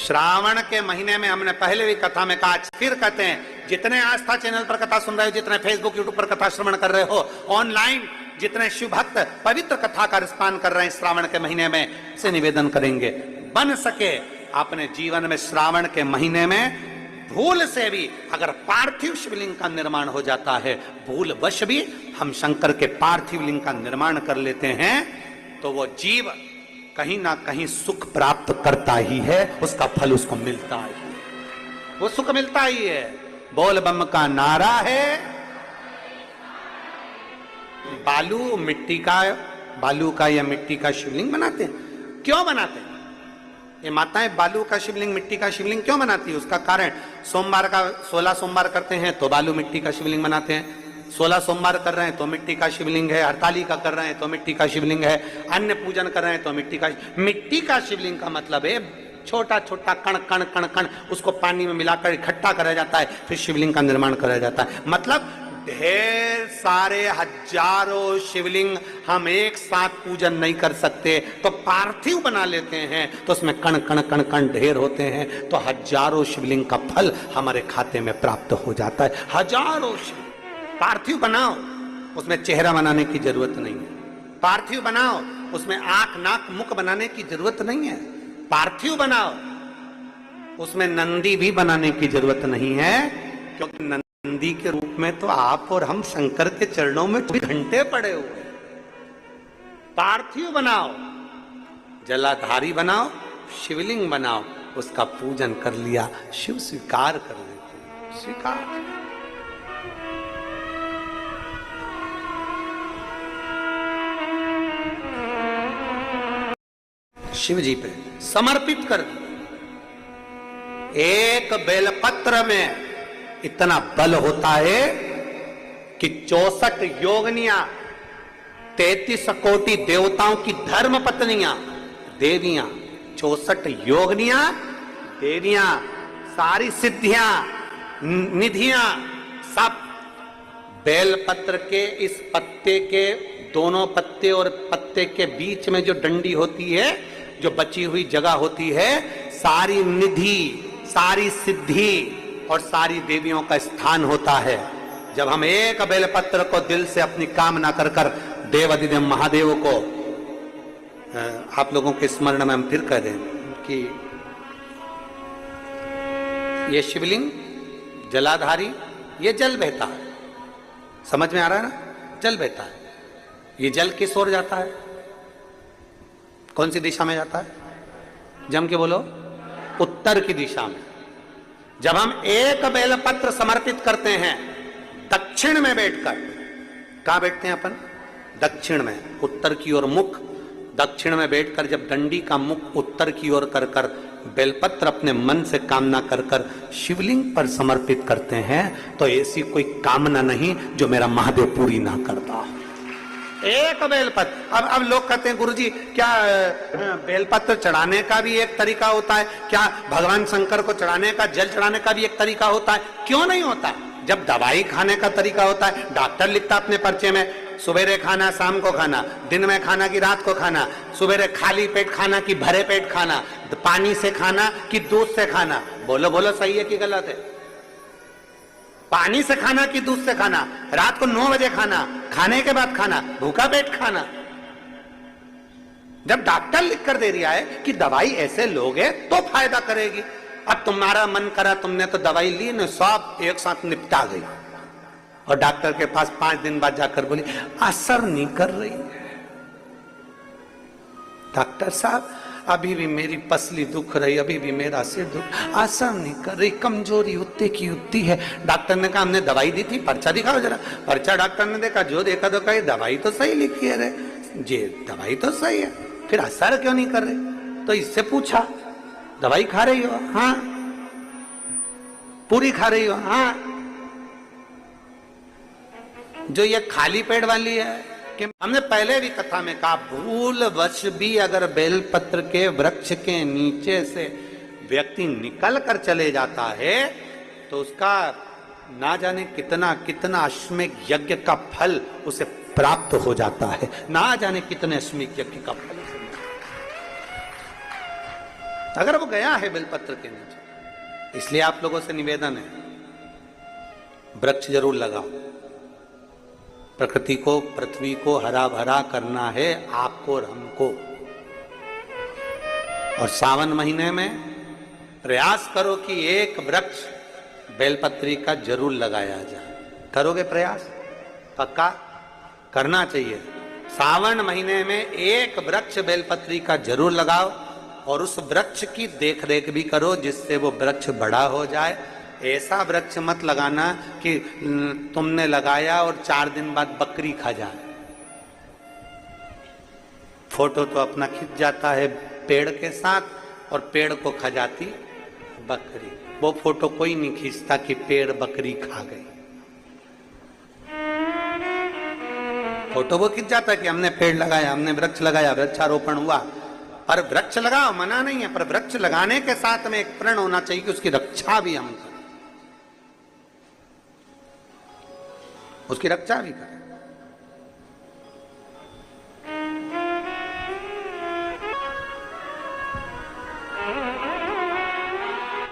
श्रावण के महीने में हमने पहले भी कथा में कहा, फिर कहते हैं, जितने आस्था चैनल पर कथा सुन रहे हो, जितने फेसबुक यूट्यूब पर कथा श्रवण कर रहे हो, ऑनलाइन जितने शिव भक्त पवित्र कथा का रिस्पान कर रहे हैं श्रावण के महीने में, से निवेदन करेंगे, बन सके अपने जीवन में श्रावण के महीने में भूल से भी अगर पार्थिव शिवलिंग का निर्माण हो जाता है, भूल वश भी हम शंकर के पार्थिव लिंग का निर्माण कर लेते हैं, तो वो जीव कहीं ना कहीं सुख प्राप्त करता ही है, उसका फल उसको मिलता है, वो सुख मिलता ही है। बोल बम का नारा है। बालू का या मिट्टी का शिवलिंग बनाते हैं। क्यों बनाते हैं? ये माताएं बालू का शिवलिंग, मिट्टी का शिवलिंग क्यों बनाती है? उसका कारण, सोमवार का 16 सोमवार करते हैं तो बालू मिट्टी का शिवलिंग बनाते हैं, 16 सोमवार कर रहे हैं तो मिट्टी का शिवलिंग है, हरताली का कर रहे हैं तो मिट्टी का शिवलिंग है, अन्य पूजन कर रहे हैं तो मिट्टी का शिवलिंग का मतलब है छोटा छोटा कण कण कण कण, उसको पानी में मिलाकर इकट्ठा करा जाता है, फिर शिवलिंग का निर्माण करा जाता है। मतलब ढेर सारे हजारों शिवलिंग हम एक साथ पूजन नहीं कर सकते, तो पार्थिव बना लेते हैं, तो उसमें कण कण कण कण ढेर होते हैं, तो हजारों शिवलिंग का फल हमारे खाते में प्राप्त हो जाता है। हजारों पार्थिव बनाओ, उसमें चेहरा बनाने की जरूरत नहीं है। पार्थिव बनाओ, उसमें आंख नाक मुख बनाने की जरूरत नहीं है। पार्थिव बनाओ, उसमें नंदी भी बनाने की जरूरत नहीं है, क्योंकि नंदी के रूप में तो आप और हम शंकर के चरणों में 24 घंटे पड़े हुए। पार्थिव बनाओ, जलाधारी बनाओ, शिवलिंग बनाओ, उसका पूजन कर लिया, शिव स्वीकार कर लेते, स्वीकार। शिव जी पे समर्पित कर दिया। एक बेलपत्र में इतना बल होता है कि 64 योगनियां, 33 कोटि देवताओं की धर्म पत्नियां, देवियां, 64 योगनियां, देवियां, सारी सिद्धियां, निधियां, सब बेलपत्र के इस पत्ते के दोनों पत्ते और पत्ते के बीच में जो डंडी होती है, जो बची हुई जगह होती है, सारी निधि, सारी सिद्धि और सारी देवियों का स्थान होता है। जब हम एक बेलपत्र को दिल से अपनी कामना कर कर देवाधिदेव महादेव को, आप लोगों के स्मरण में हम फिर कह दें कि ये शिवलिंग जलाधारी, ये जल बहता है, समझ में आ रहा है ना? जल बहता है। ये जल किस ओर जाता है? कौन सी दिशा में जाता है? जम के बोलो। उत्तर की दिशा में। जब हम एक बेलपत्र समर्पित करते हैं दक्षिण में बैठकर, कहां बैठते हैं अपन? दक्षिण में, उत्तर की ओर मुख, दक्षिण में बैठकर जब डंडी का मुख उत्तर की ओर कर कर बेलपत्र अपने मन से कामना कर कर शिवलिंग पर समर्पित करते हैं, तो ऐसी कोई कामना नहीं जो मेरा महादेव पूरी ना करता हो। एक बेलपत्र। अब लोग कहते हैं, गुरुजी क्या बेलपत्र चढ़ाने का भी एक तरीका होता है? क्या भगवान शंकर को चढ़ाने का, जल चढ़ाने का भी एक तरीका होता है? क्यों नहीं होता है? जब दवाई खाने का तरीका होता है, डॉक्टर लिखता अपने पर्चे में, सुबेरे खाना, शाम को खाना, दिन में खाना कि रात को खाना, सुबेरे खाली पेट खाना कि भरे पेट खाना, पानी से खाना कि दूध से खाना। बोलो बोलो, सही है कि गलत है? पानी से खाना कि दूध से खाना, रात को 9 बजे खाना, खाने के बाद खाना, भूखा पेट खाना। जब डॉक्टर लिख कर दे रहा है कि दवाई ऐसे लोगे तो फायदा करेगी, अब तुम्हारा मन करा, तुमने तो दवाई ली ना, सब एक साथ निपटा गई, और डॉक्टर के पास 5 दिन बाद जाकर बोली असर नहीं कर रही है। डॉक्टर साहब अभी भी मेरी पसली दुख रही, अभी भी मेरा सिर दुख, असर नहीं कर रही, कमजोरी उतनी की उतनी है। डॉक्टर ने कहा हमने दवाई दी थी, पर्चा दिखाओ जरा। पर्चा डॉक्टर ने देखा, जो देखा तो कही दवाई तो सही लिखी है रे, जी दवाई तो सही है, फिर असर क्यों नहीं कर रही? तो इससे पूछा दवाई खा रही हो? हाँ। पूरी खा रही हो? हाँ। जो ये खाली पेट वाली है, कि हमने पहले भी कथा में कहा, भूल वश भी अगर बेलपत्र के वृक्ष के नीचे से व्यक्ति निकल कर चले जाता है, तो उसका ना जाने कितना कितना अश्वमेध यज्ञ का फल उसे प्राप्त हो जाता है। ना जाने कितने अश्वमेध यज्ञ का फल। अगर वो गया है बेलपत्र के नीचे। इसलिए आप लोगों से निवेदन है, वृक्ष जरूर लगाओ। प्रकृति को, पृथ्वी को हरा भरा करना है आपको और हमको। और सावन महीने में प्रयास करो कि एक वृक्ष बेलपत्री का जरूर लगाया जाए। करोगे प्रयास? पक्का करना चाहिए। सावन महीने में एक वृक्ष बेलपत्री का जरूर लगाओ और उस वृक्ष की देख रेख भी करो जिससे वो वृक्ष बड़ा हो जाए। ऐसा वृक्ष मत लगाना कि तुमने लगाया और 4 दिन बाद बकरी खा जाए। फोटो तो अपना खिंच जाता है पेड़ के साथ और पेड़ को खा जाती बकरी। वो फोटो कोई नहीं खींचता कि पेड़ बकरी खा गई। फोटो वो खिंच जाता है कि हमने पेड़ लगाया, हमने वृक्ष लगाया, वृक्षारोपण हुआ। पर वृक्ष लगाओ, मना नहीं है, पर वृक्ष लगाने के साथ में एक प्रण होना चाहिए कि उसकी रक्षा भी हम करें, उसकी रक्षा भी करें।